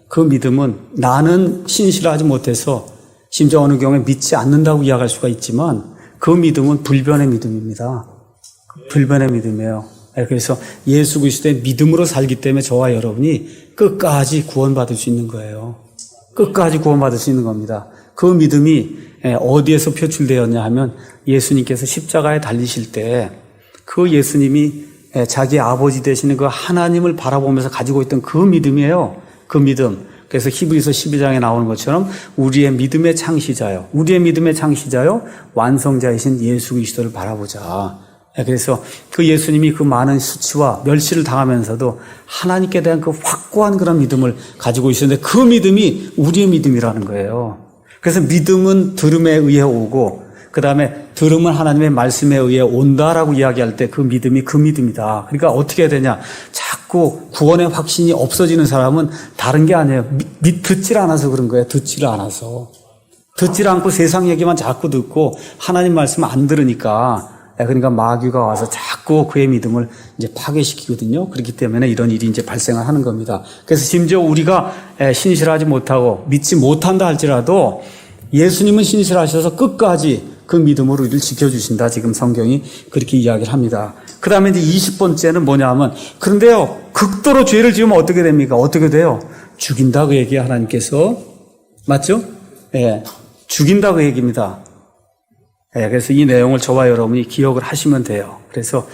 그 믿음은 나는 신실하지 못해서 심지어 어느 경우에 믿지 않는다고 이야기할 수가 있지만 그 믿음은 불변의 믿음입니다. 불변의 믿음이에요. 그래서 예수 그리스도의 믿음으로 살기 때문에 저와 여러분이 끝까지 구원받을 수 있는 거예요. 끝까지 구원받을 수 있는 겁니다. 그 믿음이 어디에서 표출되었냐 하면 예수님께서 십자가에 달리실 때 그 예수님이 자기 아버지 되시는 그 하나님을 바라보면서 가지고 있던 그 믿음이에요. 그 믿음. 그래서 히브리서 12장에 나오는 것처럼 우리의 믿음의 창시자요. 우리의 믿음의 창시자요. 완성자이신 예수 그리스도를 바라보자. 그래서 그 예수님이 그 많은 수치와 멸시를 당하면서도 하나님께 대한 그 확고한 그런 믿음을 가지고 있었는데 그 믿음이 우리의 믿음이라는 거예요. 그래서 믿음은 들음에 의해 오고 그 다음에 들음은 하나님의 말씀에 의해 온다라고 이야기할 때 그 믿음이 그 믿음이다. 그러니까 어떻게 해야 되냐. 자꾸 구원의 확신이 없어지는 사람은 다른 게 아니에요. 듣질 않아서 그런 거예요. 듣지를 않아서. 듣질 않고 세상 얘기만 자꾸 듣고 하나님 말씀 안 들으니까 그러니까 마귀가 와서 자꾸 그의 믿음을 이제 파괴시키거든요. 그렇기 때문에 이런 일이 이제 발생을 하는 겁니다. 그래서 심지어 우리가 신실하지 못하고 믿지 못한다 할지라도 예수님은 신실하셔서 끝까지 그 믿음으로 우리를 지켜주신다. 지금 성경이 그렇게 이야기를 합니다. 그 다음에 이제 20번째는 뭐냐 하면, 그런데요, 극도로 죄를 지으면 어떻게 됩니까? 어떻게 돼요? 죽인다 그 얘기야, 하나님께서. 맞죠? 예. 죽인다 그 얘기입니다. 예, 그래서 이 내용을 저와 여러분이 기억을 하시면 돼요. 그래서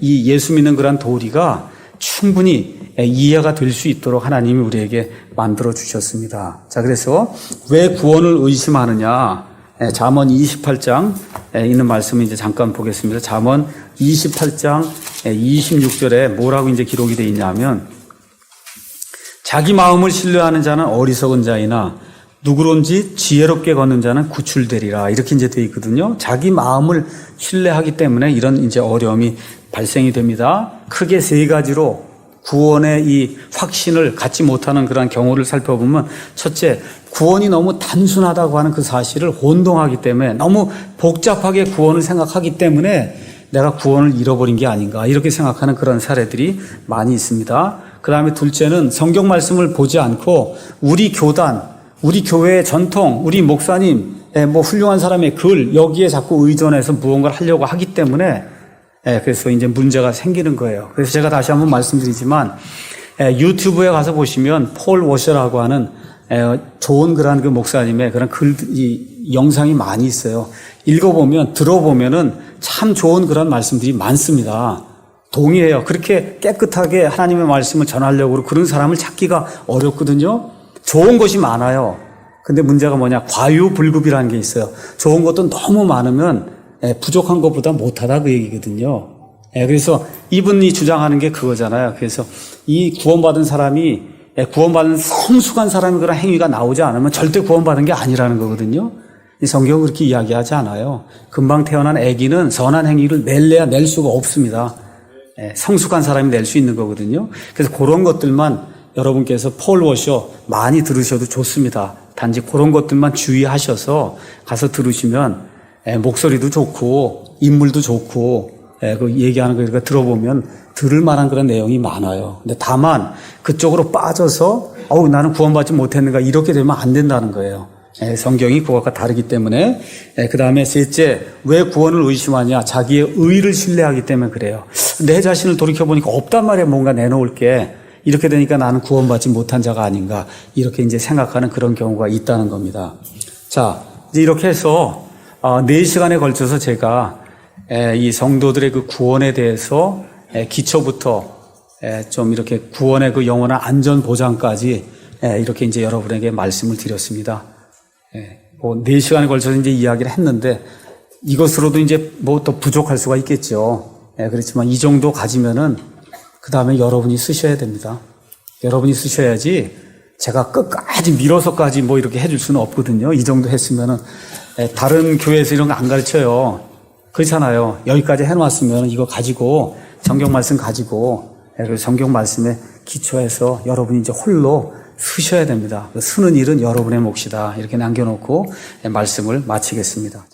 이 예수 믿는 그런 도리가 충분히 이해가 될 수 있도록 하나님이 우리에게 만들어 주셨습니다. 자, 그래서 왜 구원을 의심하느냐? 잠언 28장 있는 말씀을 이제 잠깐 보겠습니다. 잠언 28장 26절에 뭐라고 이제 기록이 되어 있냐면, 자기 마음을 신뢰하는 자는 어리석은 자이나 누구론지 지혜롭게 걷는 자는 구출되리라. 이렇게 이제 되어 있거든요. 자기 마음을 신뢰하기 때문에 이런 이제 어려움이 발생이 됩니다. 크게 세 가지로 구원의 이 확신을 갖지 못하는 그런 경우를 살펴보면, 첫째, 구원이 너무 단순하다고 하는 그 사실을 혼동하기 때문에, 너무 복잡하게 구원을 생각하기 때문에 내가 구원을 잃어버린 게 아닌가 이렇게 생각하는 그런 사례들이 많이 있습니다. 그 다음에 둘째는 성경 말씀을 보지 않고 우리 교단, 우리 교회의 전통, 우리 목사님, 뭐 훌륭한 사람의 글, 여기에 자꾸 의존해서 무언가를 하려고 하기 때문에 그래서 이제 문제가 생기는 거예요. 그래서 제가 다시 한번 말씀드리지만, 유튜브에 가서 보시면 폴 워셔라고 하는 좋은 그런 그 목사님의 그런 이 영상이 많이 있어요. 읽어보면, 들어보면은 참 좋은 그런 말씀들이 많습니다. 동의해요. 그렇게 깨끗하게 하나님의 말씀을 전하려고 그런 사람을 찾기가 어렵거든요. 좋은 것이 많아요. 근데 문제가 뭐냐? 과유불급이라는 게 있어요. 좋은 것도 너무 많으면 부족한 것보다 못하다 그 얘기거든요. 그래서 이분이 주장하는 게 그거잖아요. 그래서 이 구원받은 사람이 구원받은 성숙한 사람의 그런 행위가 나오지 않으면 절대 구원받은 게 아니라는 거거든요. 이 성경은 그렇게 이야기하지 않아요. 금방 태어난 아기는 선한 행위를 낼래야 낼 수가 없습니다. 성숙한 사람이 낼 수 있는 거거든요. 그래서 그런 것들만 여러분께서 폴 워셔 많이 들으셔도 좋습니다. 단지 그런 것들만 주의하셔서 가서 들으시면 목소리도 좋고 인물도 좋고 그 얘기하는 거 들어보면 들을 만한 그런 내용이 많아요. 근데 다만 그쪽으로 빠져서 나는 구원받지 못했는가 이렇게 되면 안 된다는 거예요. 성경이 그것과 다르기 때문에. 그 다음에 셋째, 왜 구원을 의심하냐? 자기의 의를 신뢰하기 때문에 그래요. 내 자신을 돌이켜보니까 없단 말이야. 뭔가 내놓을 게. 이렇게 되니까 나는 구원받지 못한 자가 아닌가. 이렇게 이제 생각하는 그런 경우가 있다는 겁니다. 자, 이제 이렇게 해서 4시간에 걸쳐서 제가 이 성도들의 그 구원에 대해서 기초부터 좀 이렇게 구원의 그 영원한 안전 보장까지 이렇게 이제 여러분에게 말씀을 드렸습니다. 4시간에 걸쳐서 이제 이야기를 했는데 이것으로도 이제 뭐 또 부족할 수가 있겠죠. 그렇지만 이 정도 가지면은 그 다음에 여러분이 쓰셔야 됩니다. 여러분이 쓰셔야지 제가 끝까지 밀어서까지 뭐 이렇게 해줄 수는 없거든요. 이 정도 했으면은 다른 교회에서 이런 거 안 가르쳐요. 그렇잖아요. 여기까지 해놨으면 이거 가지고 성경 말씀 가지고 성경 말씀에 기초해서 여러분이 이제 홀로 쓰셔야 됩니다. 쓰는 일은 여러분의 몫이다. 이렇게 남겨놓고 말씀을 마치겠습니다.